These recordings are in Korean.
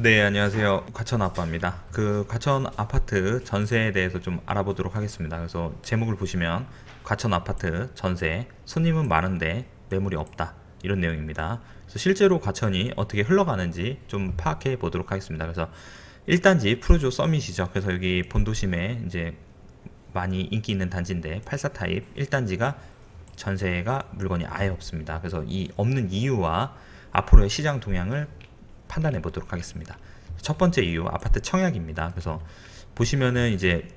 네, 안녕하세요. 과천 아빠입니다. 그 과천 아파트 전세에 대해서 좀 알아보도록 하겠습니다. 그래서 제목을 보시면 과천 아파트 전세 손님은 많은데 매물이 없다, 이런 내용입니다. 그래서 실제로 과천이 어떻게 흘러가는지 좀 파악해 보도록 하겠습니다. 그래서 1단지 푸르조 서밋이죠. 그래서 여기 본도심에 이제 많이 인기 있는 단지인데 84 타입 1단지가 전세가 물건이 아예 없습니다. 그래서 이 없는 이유와 앞으로의 시장 동향을 판단해 보도록 하겠습니다. 첫 번째 이유, 아파트 청약입니다. 그래서 보시면은 이제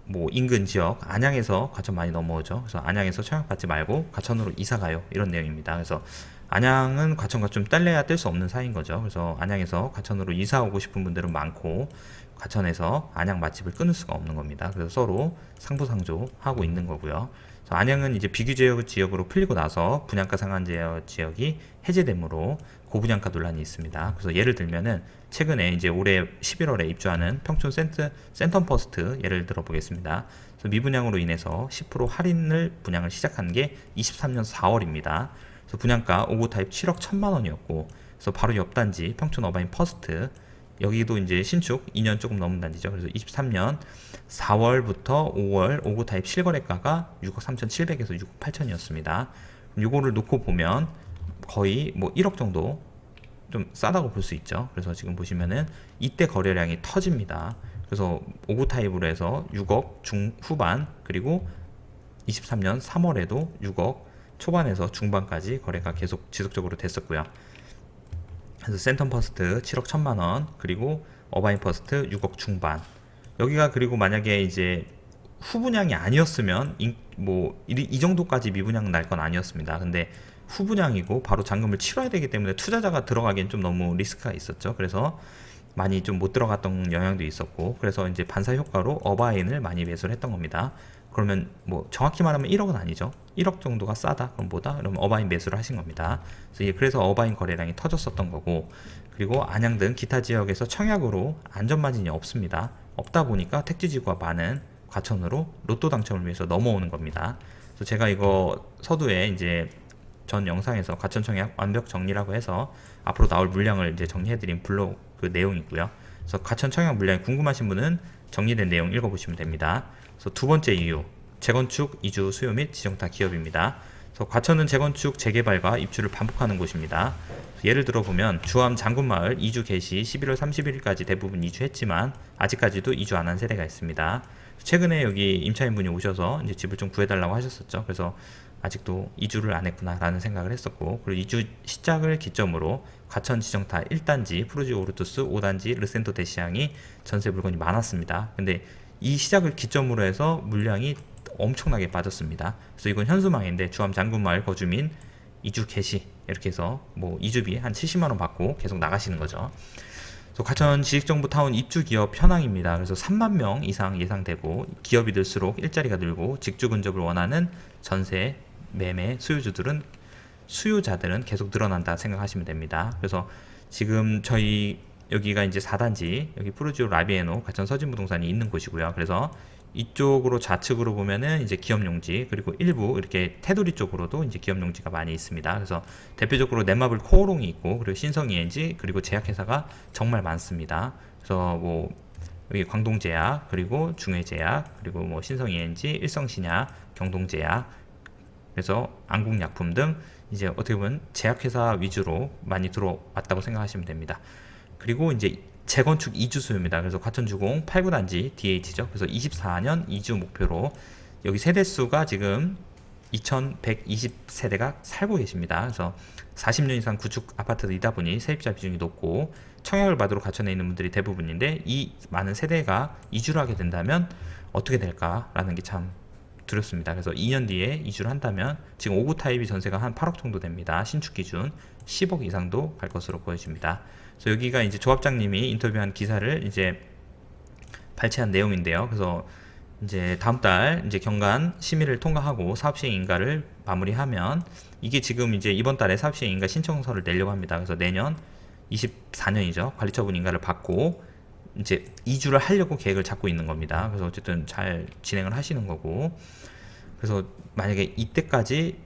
뭐 인근 지역 안양에서 과천 많이 넘어오죠. 그래서 안양에서 청약받지 말고 과천으로 이사 가요, 이런 내용입니다. 그래서 안양은 과천과 좀 뗄래야 뗄 수 없는 사이인 거죠. 그래서 안양에서 과천으로 이사 오고 싶은 분들은 많고, 과천에서 안양 맛집을 끊을 수가 없는 겁니다. 그래서 서로 상부상조하고 있는 거고요. 그래서 안양은 이제 비규제역 지역으로 풀리고 나서 분양가 상한 지역이 해제되므로 고분양가 논란이 있습니다. 그래서 예를 들면은 최근에 이제 올해 11월에 입주하는 평촌 센텀퍼스트 예를 들어 보겠습니다. 그래서 미분양으로 인해서 10% 할인을 분양을 시작한 게 23년 4월입니다. 그래서 분양가 5구 타입 7억 1천만 원이었고, 그래서 바로 옆 단지 평촌 어바인 퍼스트, 여기도 이제 신축 2년 조금 넘은 단지죠. 그래서 23년 4월부터 5월 5구 타입 실거래가가 6억 3,700에서 6억 8천이었습니다. 요거를 놓고 보면 거의 뭐 1억 정도 좀 싸다고 볼 수 있죠. 그래서 지금 보시면은 이때 거래량이 터집니다. 그래서 5구 타입으로 해서 6억 중후반, 그리고 23년 3월에도 6억 초반에서 중반까지 거래가 계속 지속적으로 됐었고요. 그래서 센텀 퍼스트 7억 1천만 원, 그리고 어바인 퍼스트 6억 중반. 여기가 그리고 만약에 이제 후분양이 아니었으면 이 정도까지 미분양 날 건 아니었습니다. 근데 후분양이고 바로 잔금을 치러야 되기 때문에 투자자가 들어가기엔 좀 너무 리스크가 있었죠. 그래서 많이 좀 못 들어갔던 영향도 있었고, 그래서 이제 반사 효과로 어바인을 많이 매수를 했던 겁니다. 그러면 뭐 정확히 말하면 1억은 아니죠. 1억 정도가 싸다 그럼 뭐다? 그러면 어바인 매수를 하신 겁니다. 그래서 어바인 거래량이 터졌었던 거고, 그리고 안양 등 기타 지역에서 청약으로 안전마진이 없습니다. 없다 보니까 택지지구가 많은 과천으로 로또 당첨을 위해서 넘어오는 겁니다. 그래서 제가 이거 서두에 이제 전 영상에서 과천 청약 완벽 정리라고 해서 앞으로 나올 물량을 이제 정리해드린 블로그 그 내용이고요. 그래서 과천 청약 물량이 궁금하신 분은 정리된 내용 읽어보시면 됩니다. 그래서 두 번째 이유, 재건축, 이주, 수요 및 지정타 기업입니다. 그래서 과천은 재건축, 재개발과 입주를 반복하는 곳입니다. 예를 들어 보면 주암 장군마을 이주 개시 11월 31일까지 대부분 이주했지만 아직까지도 이주 안 한 세대가 있습니다. 최근에 여기 임차인분이 오셔서 이제 집을 좀 구해달라고 하셨었죠. 그래서 아직도 이주를 안 했구나라는 생각을 했었고, 그리고 이주 시작을 기점으로 과천 지정타 1단지 푸르지 오르투스, 5단지 르센토 대시양이 전세 물건이 많았습니다. 근데 이 시작을 기점으로 해서 물량이 엄청나게 빠졌습니다. 그래서 이건 현수막인데 주암 장군마을 거주민 이주 개시 이렇게 해서 뭐 이주비 한 70만 원 받고 계속 나가시는 거죠. 그래서 과천 지식정보타운 입주 기업 현황입니다. 그래서 3만 명 이상 예상되고, 기업이 들수록 일자리가 늘고 직주 근접을 원하는 전세 매매 수요자들은 계속 늘어난다 생각하시면 됩니다. 그래서 지금 저희 여기가 이제 4단지, 여기 푸르지오 라비에노 과천 서진부동산이 있는 곳이고요. 그래서 이쪽으로 좌측으로 보면은 이제 기업용지, 그리고 일부 이렇게 테두리 쪽으로도 이제 기업용지가 많이 있습니다. 그래서 대표적으로 넷마블 코오롱이 있고, 그리고 신성이엔지, 그리고 제약회사가 정말 많습니다. 그래서 뭐 여기 광동제약, 그리고 중해제약, 그리고 뭐 신성이엔지, 일성신약, 경동제약, 그래서 안국약품 등 이제 어떻게 보면 제약회사 위주로 많이 들어왔다고 생각하시면 됩니다. 그리고 이제 재건축 이주 수요입니다. 그래서 과천주공 8구단지 DH죠. 그래서 24년 이주 목표로 여기 세대수가 지금 2120세대가 살고 계십니다. 그래서 40년 이상 구축 아파트이다 보니 세입자 비중이 높고 청약을 받으러 과천에 있는 분들이 대부분인데, 이 많은 세대가 이주를 하게 된다면 어떻게 될까라는 게 참 두렵습니다. 그래서 2년 뒤에 이주를 한다면 지금 5구 타입이 전세가 한 8억 정도 됩니다. 신축 기준 10억 이상도 갈 것으로 보여집니다. 그래서 여기가 이제 조합장님이 인터뷰한 기사를 이제 발췌한 내용인데요. 그래서 이제 다음 달 이제 경관 심의를 통과하고 사업시행 인가를 마무리하면, 이게 지금 이제 이번 달에 사업시행 인가 신청서를 내려고 합니다. 그래서 내년 24년이죠. 관리처분 인가를 받고 이제 이주를 하려고 계획을 잡고 있는 겁니다. 그래서 어쨌든 잘 진행을 하시는 거고, 그래서 만약에 이때까지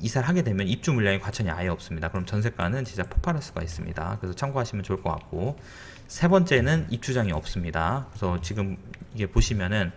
이사를 하게 되면 입주 물량이 과천이 아예 없습니다. 그럼 전세가는 진짜 폭발할 수가 있습니다. 그래서 참고하시면 좋을 것 같고, 세 번째는 입주장이 없습니다. 그래서 지금 이게 보시면은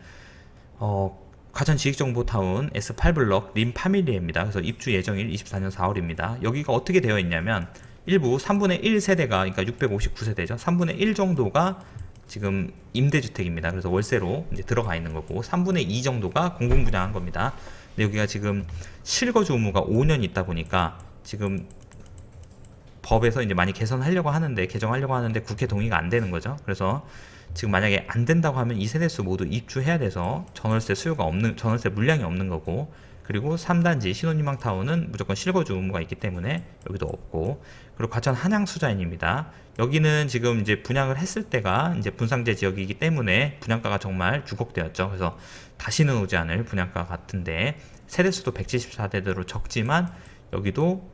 과천 지식정보타운 S8블럭 림 파밀리에입니다. 그래서 입주 예정일 24년 4월입니다. 여기가 어떻게 되어 있냐면 일부 3분의 1 세대가, 그러니까 659세대죠. 3분의 1 정도가 지금 임대주택입니다. 그래서 월세로 이제 들어가 있는 거고, 3분의 2 정도가 공공분양한 겁니다. 근데 여기가 지금 실거주 의무가 5년 있다 보니까 지금 법에서 이제 많이 개선하려고 하는데, 개정하려고 하는데 국회 동의가 안 되는 거죠. 그래서 지금 만약에 안 된다고 하면 이 세대수 모두 입주해야 돼서 전월세 수요가 없는, 전월세 물량이 없는 거고, 그리고 3단지 신혼희망타운은 무조건 실거주 의무가 있기 때문에 여기도 없고, 그리고 과천 한양수자인입니다. 여기는 지금 이제 분양을 했을 때가 이제 분상제 지역이기 때문에 분양가가 정말 주곡되었죠. 그래서 다시는 오지 않을 분양가 같은데, 세대수도 174대대로 적지만 여기도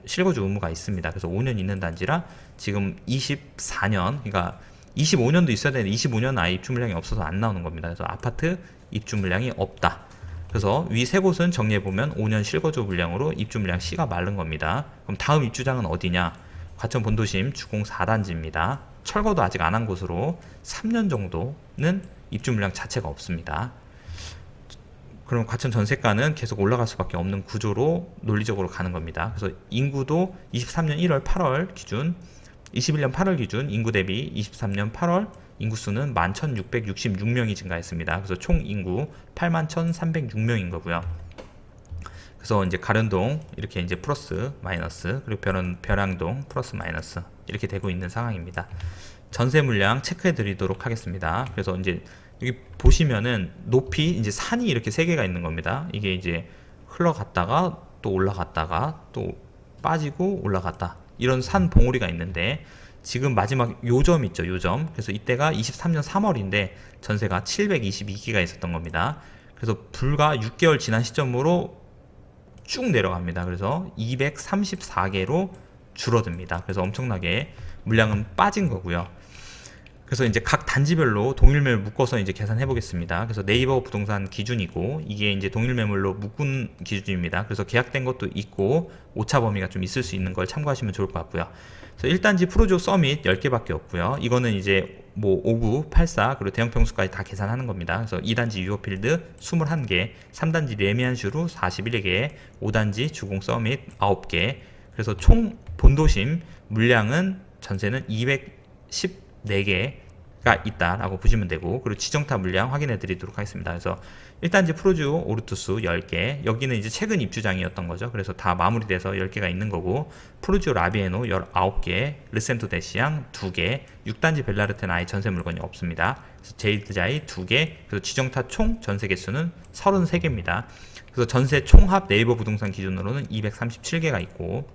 실거주 의무가 있습니다. 그래서 5년 있는 단지라 지금 24년, 그러니까 25년도 있어야 되는데 25년 아예 입주 물량이 없어서 안 나오는 겁니다. 그래서 아파트 입주 물량이 없다. 그래서 위 세 곳은 정리해보면 5년 실거주 물량으로 입주 물량 C가 마른 겁니다. 그럼 다음 입주장은 어디냐? 과천 본도심 주공 4단지입니다. 철거도 아직 안 한 곳으로 3년 정도는 입주 물량 자체가 없습니다. 그럼 과천 전세가는 계속 올라갈 수밖에 없는 구조로 논리적으로 가는 겁니다. 그래서 인구도 23년 1월 8월 기준, 21년 8월 기준 인구 대비 23년 8월 인구수는 11,666명이 증가했습니다. 그래서 총 인구 81,306명인 거고요. 그래서 이제 가련동 이렇게 이제 플러스 마이너스, 그리고 벼랑동 플러스 마이너스 이렇게 되고 있는 상황입니다. 전세 물량 체크해 드리도록 하겠습니다. 그래서 이제 여기 보시면은 높이 이제 산이 이렇게 세 개가 있는 겁니다. 이게 이제 흘러갔다가 또 올라갔다가 또 빠지고 올라갔다, 이런 산 봉우리가 있는데, 지금 마지막 요점 있죠, 요점. 그래서 이때가 23년 3월인데 전세가 722기가 있었던 겁니다. 그래서 불과 6개월 지난 시점으로 쭉 내려갑니다. 그래서 234개로 줄어듭니다. 그래서 엄청나게 물량은 빠진 거고요. 그래서 이제 각 단지별로 동일 매물 묶어서 이제 계산해 보겠습니다. 그래서 네이버 부동산 기준이고, 이게 이제 동일 매물로 묶은 기준입니다. 그래서 계약된 것도 있고 오차 범위가 좀 있을 수 있는 걸 참고하시면 좋을 것 같고요. 그래서 1단지 프로조 서밋 10개밖에 없고요. 이거는 이제 뭐 59, 84 그리고 대형 평수까지 다 계산하는 겁니다. 그래서 2단지 유어필드 21개, 3단지 레미안슈루 41개, 5단지 주공 서밋 9개. 그래서 총 본도심 물량은 전세는 214개가 있다라고 보시면 되고, 그리고 지정타 물량 확인해 드리도록 하겠습니다. 그래서 1단지 프로주 오르투스 10개, 여기는 이제 최근 입주장이었던 거죠. 그래서 다 마무리돼서 10개가 있는 거고, 프로주 라비에노 19개, 르센토 데시앙 2개, 6단지 벨라르테는 아예 전세 물건이 없습니다. 그래서 제이드자이 2개, 그래서 지정타 총 전세 개수는 33개입니다. 그래서 전세 총합 네이버 부동산 기준으로는 237개가 있고,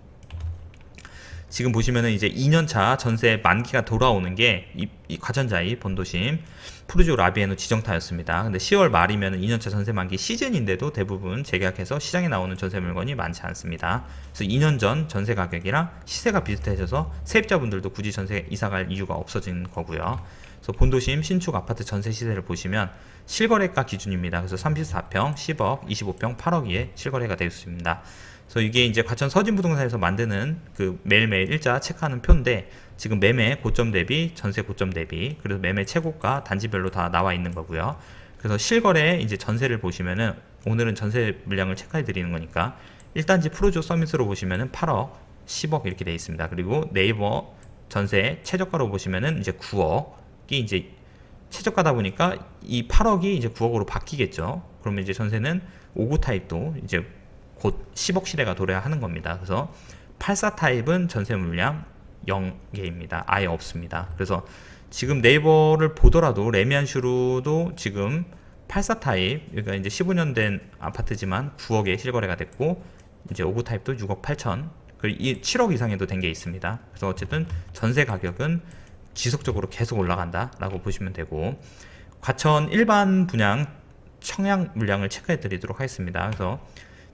지금 보시면은 이제 2년차 전세 만기가 돌아오는 게 이 과천자이 본도심 푸르지오 라비에노 지정타였습니다. 근데 10월 말이면 2년차 전세 만기 시즌인데도 대부분 재계약해서 시장에 나오는 전세 물건이 많지 않습니다. 그래서 2년 전 전세 가격이랑 시세가 비슷해져서 세입자분들도 굳이 전세 이사갈 이유가 없어진 거고요. 그래서 본도심 신축 아파트 전세 시세를 보시면 실거래가 기준입니다. 그래서 34평, 10억, 25평, 8억에 실거래가 되어 있습니다. 그래서 이게 이제 과천 서진부동산에서 만드는 그 매일매일 일자 체크하는 표인데, 지금 매매 고점 대비, 전세 고점 대비, 그래서 매매 최고가 단지별로 다 나와 있는 거고요. 그래서 실거래 이제 전세를 보시면은, 오늘은 전세 물량을 체크해 드리는 거니까 1단지 프로조 서밋으로 보시면은 8억, 10억 이렇게 되어 있습니다. 그리고 네이버 전세 최저가로 보시면은 이제 9억이 이제 최저가다 보니까 이 8억이 이제 9억으로 바뀌겠죠. 그러면 이제 전세는 59 타입도 이제 곧 10억 시대가 도래야 하는 겁니다. 그래서 84 타입은 전세 물량 0개입니다. 아예 없습니다. 그래서 지금 네이버를 보더라도 레미안슈루도 지금 84 타입, 그러니까 이제 15년 된 아파트지만 9억에 실거래가 됐고, 이제 59 타입도 6억 8천, 그리고 7억 이상에도 된 게 있습니다. 그래서 어쨌든 전세 가격은 지속적으로 계속 올라간다라고 보시면 되고, 과천 일반 분양 청약 물량을 체크해 드리도록 하겠습니다. 그래서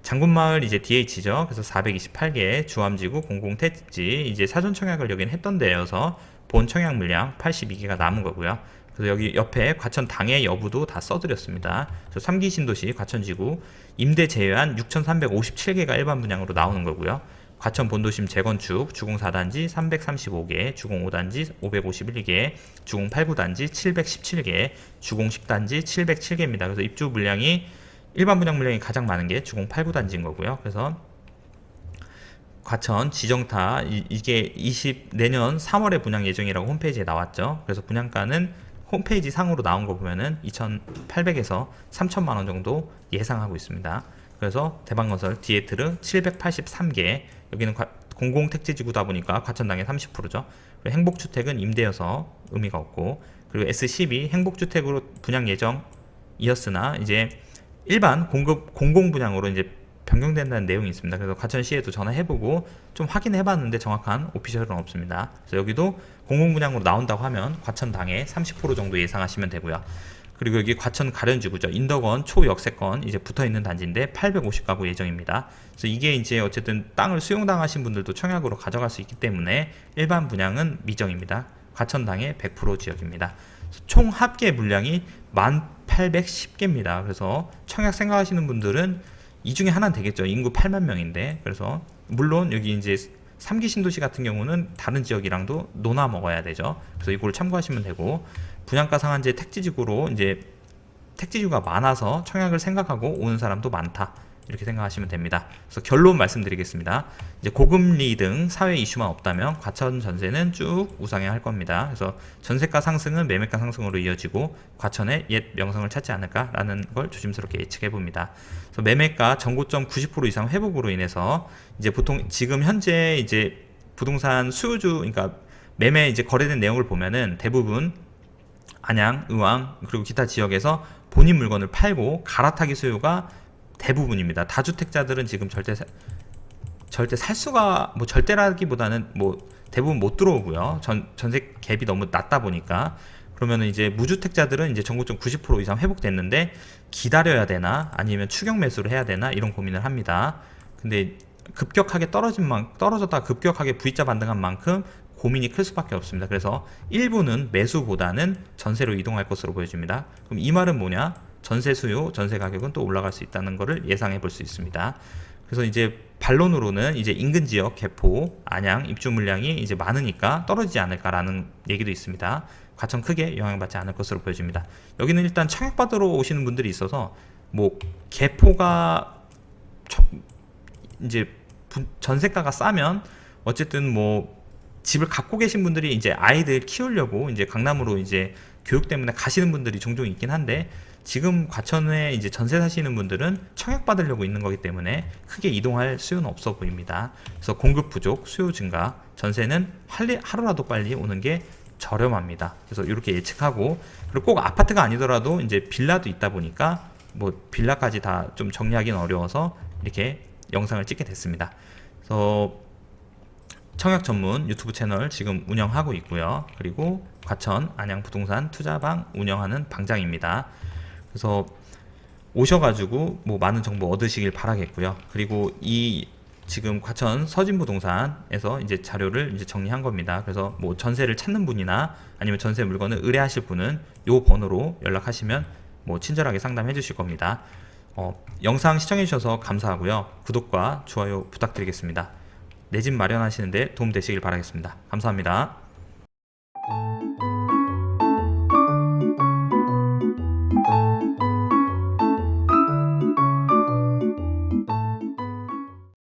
장군마을 이제 DH죠. 그래서 428개, 주암지구 공공택지 이제 사전 청약을 여긴 했던 데여서 본 청약 물량 82개가 남은 거고요. 그래서 여기 옆에 과천 당해 여부도 다 써드렸습니다. 그래서 3기 신도시 과천지구 임대 제외한 6,357개가 일반 분양으로 나오는 거고요. 과천 본도심 재건축 주공 4단지 335개, 주공 5단지 551개, 주공 8, 9단지 717개, 주공 10단지 707개입니다. 그래서 입주 물량이 일반 분양 물량이 가장 많은 게 주공 8, 9단지인 거고요. 그래서 과천 지정타 이게 내년 3월에 분양 예정이라고 홈페이지에 나왔죠. 그래서 분양가는 홈페이지 상으로 나온 거 보면은 2,800에서 3,000만 원 정도 예상하고 있습니다. 그래서 대방건설 디에트르 783개, 여기는 공공택지지구다 보니까 과천당의 30%죠. 그리고 행복주택은 임대여서 의미가 없고, 그리고 S12 행복주택으로 분양 예정이었으나 이제 일반 공공분양으로 이제 변경된다는 내용이 있습니다. 그래서 과천시에도 전화해보고 좀 확인해봤는데 정확한 오피셜은 없습니다. 그래서 여기도 공공분양으로 나온다고 하면 과천당에 30% 정도 예상하시면 되고요. 그리고 여기 과천 가련지구죠. 인덕원 초역세권 이제 붙어있는 단지인데 850가구 예정입니다. 그래서 이게 이제 어쨌든 땅을 수용당하신 분들도 청약으로 가져갈 수 있기 때문에 일반 분양은 미정입니다. 과천당의 100% 지역입니다. 총 합계 물량이 1810개입니다. 그래서 청약 생각하시는 분들은 이 중에 하나는 되겠죠. 인구 8만 명인데. 그래서 물론 여기 이제 3기 신도시 같은 경우는 다른 지역이랑도 논아 먹어야 되죠. 그래서 이걸 참고하시면 되고, 분양가 상한제 택지지구로 이제 택지지구가 많아서 청약을 생각하고 오는 사람도 많다, 이렇게 생각하시면 됩니다. 그래서 결론 말씀드리겠습니다. 이제 고금리 등 사회 이슈만 없다면 과천 전세는 쭉 우상향 할 겁니다. 그래서 전세가 상승은 매매가 상승으로 이어지고 과천의 옛 명성을 찾지 않을까라는 걸 조심스럽게 예측해 봅니다. 그래서 매매가 전고점 90% 이상 회복으로 인해서 이제 보통 지금 현재 이제 부동산 수요주, 그러니까 매매 이제 거래된 내용을 보면은 대부분 안양, 의왕 그리고 기타 지역에서 본인 물건을 팔고 갈아타기 수요가 대부분입니다. 다주택자들은 지금 절대 살 수가, 뭐 절대라기보다는 뭐 대부분 못 들어오고요. 전세 갭이 너무 낮다 보니까. 그러면은 이제 무주택자들은 이제 전고점 90% 이상 회복됐는데 기다려야 되나 아니면 추격 매수를 해야 되나 이런 고민을 합니다. 근데 급격하게 떨어졌다가 급격하게 V자 반등한 만큼 고민이 클 수밖에 없습니다. 그래서 일부는 매수보다는 전세로 이동할 것으로 보여집니다. 그럼 이 말은 뭐냐? 전세 수요, 전세 가격은 또 올라갈 수 있다는 것을 예상해 볼 수 있습니다. 그래서 이제 반론으로는 이제 인근 지역 개포, 안양 입주 물량이 이제 많으니까 떨어지지 않을까라는 얘기도 있습니다. 과천 크게 영향받지 않을 것으로 보여집니다. 여기는 일단 청약받으러 오시는 분들이 있어서 뭐 개포가 이제 전세가가 싸면 어쨌든 뭐 집을 갖고 계신 분들이 이제 아이들 키우려고 이제 강남으로 이제 교육 때문에 가시는 분들이 종종 있긴 한데, 지금 과천에 이제 전세 사시는 분들은 청약 받으려고 있는 거기 때문에 크게 이동할 수요는 없어 보입니다. 그래서 공급 부족, 수요 증가, 전세는 하루라도 빨리 오는 게 저렴합니다. 그래서 이렇게 예측하고, 그리고 꼭 아파트가 아니더라도 이제 빌라도 있다 보니까 뭐 빌라까지 다 좀 정리하기는 어려워서 이렇게 영상을 찍게 됐습니다. 그래서 청약 전문 유튜브 채널 지금 운영하고 있고요. 그리고 과천 안양 부동산 투자방 운영하는 방장입니다. 그래서 오셔가지고 뭐 많은 정보 얻으시길 바라겠고요. 그리고 이 지금 과천 서진부동산에서 이제 자료를 이제 정리한 겁니다. 그래서 뭐 전세를 찾는 분이나 아니면 전세 물건을 의뢰하실 분은 요 번호로 연락하시면 뭐 친절하게 상담해 주실 겁니다. 영상 시청해 주셔서 감사하고요. 구독과 좋아요 부탁드리겠습니다. 내 집 마련하시는데 도움 되시길 바라겠습니다. 감사합니다.